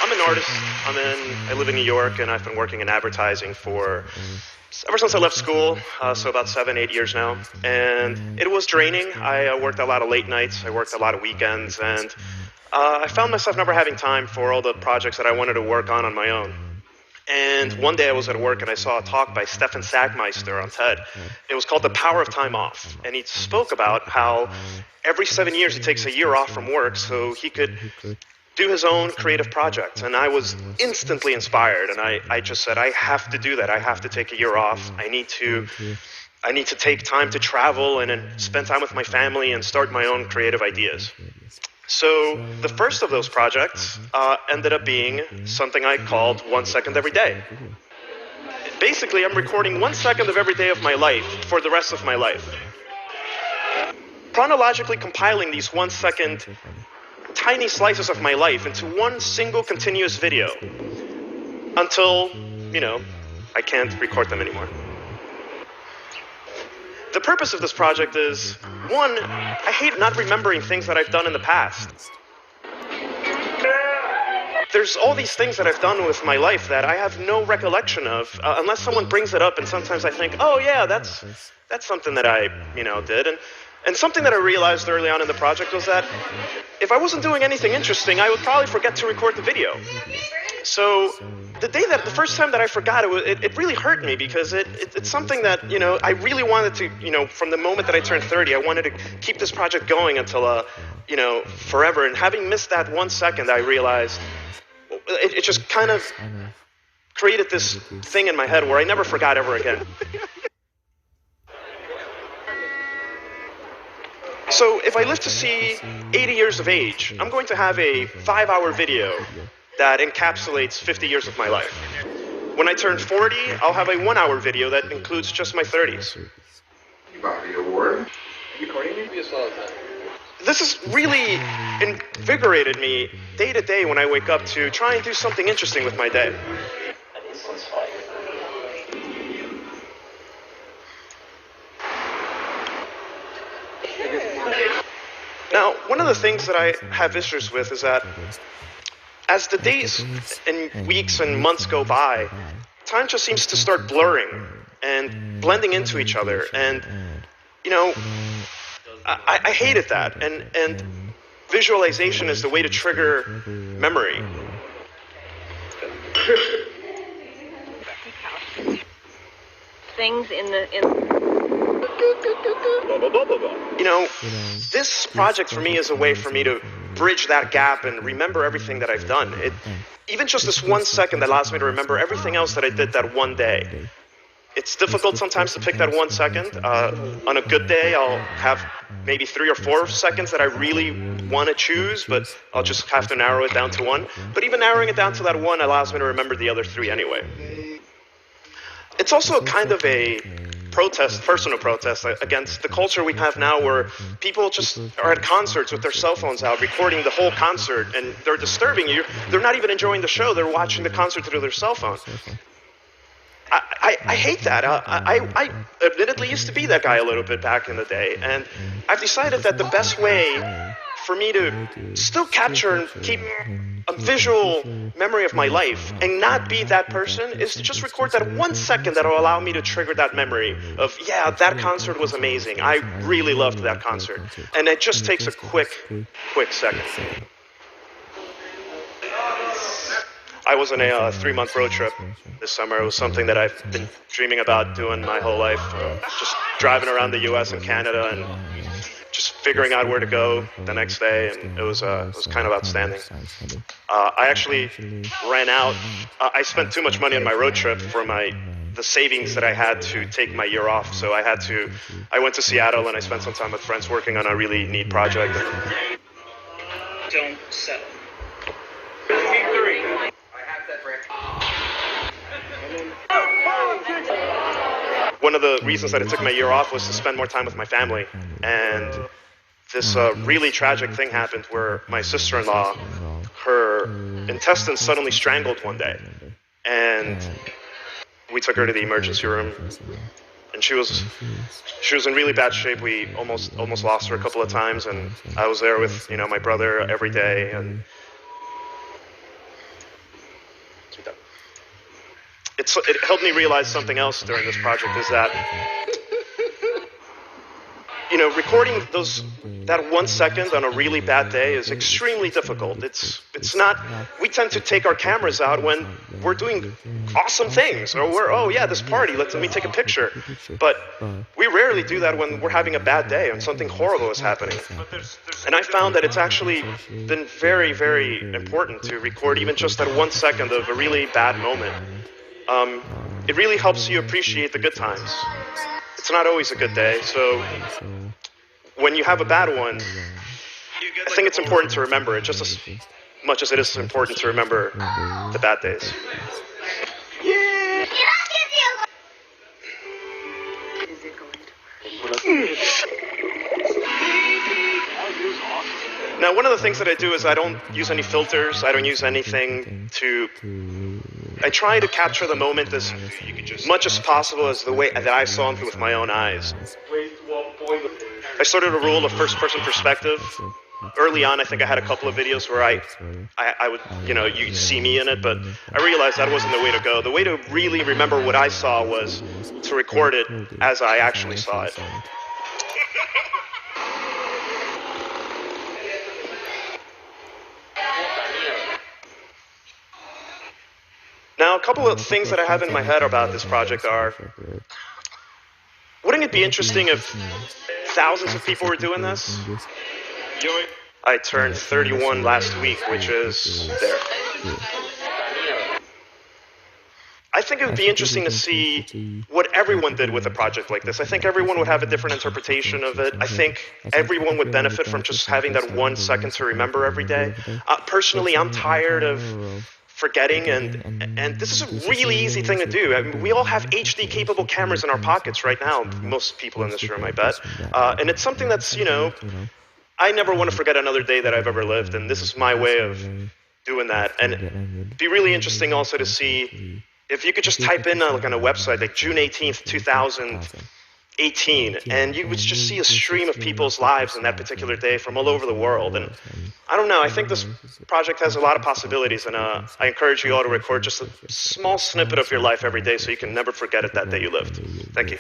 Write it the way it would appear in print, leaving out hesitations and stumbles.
I'm an artist. I live in New York, and I've been working in advertising for ever since I left school, so about 7, 8 years now. And it was draining. I worked a lot of late nights. I worked a lot of weekends, and I found myself never having time for all the projects that I wanted to work on my own. And one day I was at work and I saw a talk by Stefan Sagmeister on TED. It was called The Power of Time Off. And he spoke about how every 7 years he takes a year off from work so he could do his own creative projects. And I was instantly inspired. And I just said, I have to do that. I have to take a year off. I need to take time to travel and then spend time with my family and start my own creative ideas. So the first of those projects ended up being something I called 1 second every day. Basically, I'm recording 1 second of every day of my life for the rest of my life. Chronologically compiling these 1 second tiny slices of my life into one single continuous video until, I can't record them anymore. The purpose of this project is, one, I hate not remembering things that I've done in the past. There's all these things that I've done with my life that I have no recollection of, unless someone brings it up, and sometimes I think, oh yeah, that's something that I, did. And something that I realized early on in the project was that if I wasn't doing anything interesting, I would probably forget to record the video. So the first time that I forgot, it really hurt me because it's something that, I really wanted to, from the moment that I turned 30, I wanted to keep this project going until, forever. And having missed that 1 second, I realized it just kind of created this thing in my head where I never forgot ever again. So if I live to see 80 years of age, I'm going to have a 5-hour video that encapsulates 50 years of my life. When I turn 40, I'll have a 1-hour video that includes just my 30s. You got the award? Recording me? This has really invigorated me day to day when I wake up to try and do something interesting with my day. Now, one of the things that I have issues with is that as the days and weeks and months go by, time just seems to start blurring and blending into each other. And, I hated that. And visualization is the way to trigger memory. Things in this project for me is a way for me to bridge that gap and remember everything that I've done. Even just this 1 second allows me to remember everything else that I did that one day. It's difficult sometimes to pick that 1 second. On a good day, I'll have maybe 3 or 4 seconds that I really want to choose, but I'll just have to narrow it down to one. But even narrowing it down to that one allows me to remember the other 3 anyway. It's also kind of a personal protest against the culture we have now where people just are at concerts with their cell phones out recording the whole concert and they're disturbing you. They're not even enjoying the show. They're watching the concert through their cell phone. I hate that. I admittedly used to be that guy a little bit back in the day, and I've decided that the best way for me to still capture and keep a visual memory of my life and not be that person is to just record that 1 second that will allow me to trigger that memory of, yeah, that concert was amazing. I really loved that concert. And it just takes a quick second. I was on a 3-month road trip this summer. It was something that I've been dreaming about doing my whole life. Just driving around the U.S. and Canada and just figuring out where to go the next day, and it was kind of outstanding. I actually ran out. I spent too much money on my road trip for the savings that I had to take my year off. So I went to Seattle and I spent some time with friends working on a really neat project. Don't settle. One of the reasons that I took my year off was to spend more time with my family. And this really tragic thing happened where my sister-in-law, her intestines suddenly strangled one day. And we took her to the emergency room. And she was in really bad shape. We almost lost her a couple of times. And I was there with, my brother every day. And it helped me realize something else during this project is that, recording that 1 second on a really bad day is extremely difficult. It's not, we tend to take our cameras out when we're doing awesome things, or this party, let me take a picture. But we rarely do that when we're having a bad day and something horrible is happening. And I found that it's actually been very, very important to record even just that 1 second of a really bad moment. It really helps you appreciate the good times. It's not always a good day, so when you have a bad one, I think it's important to remember it just as much as it is important to remember the bad days. Now, one of the things that I do is I don't use any filters. I don't use anything I try to capture the moment as much as possible as the way that I saw it with my own eyes. I started a rule of first-person perspective. Early on, I think I had a couple of videos where I would, you'd see me in it, but I realized that wasn't the way to go. The way to really remember what I saw was to record it as I actually saw it. Now, a couple of things that I have in my head about this project are, wouldn't it be interesting if thousands of people were doing this? I turned 31 last week, which is there. I think it would be interesting to see what everyone did with a project like this. I think everyone would have a different interpretation of it. I think everyone would benefit from just having that 1 second to remember every day. Personally, I'm tired of forgetting, and this is a really easy thing to do. I mean, we all have HD-capable cameras in our pockets right now, most people in this room, I bet. And it's something that's, I never want to forget another day that I've ever lived, and this is my way of doing that. And it'd be really interesting also to see if you could just type in on a website like June 18th, 2018, and you would just see a stream of people's lives in that particular day from all over the world. And I don't know, I think this project has a lot of possibilities, and I encourage you all to record just a small snippet of your life every day so you can never forget it that day you lived. Thank you.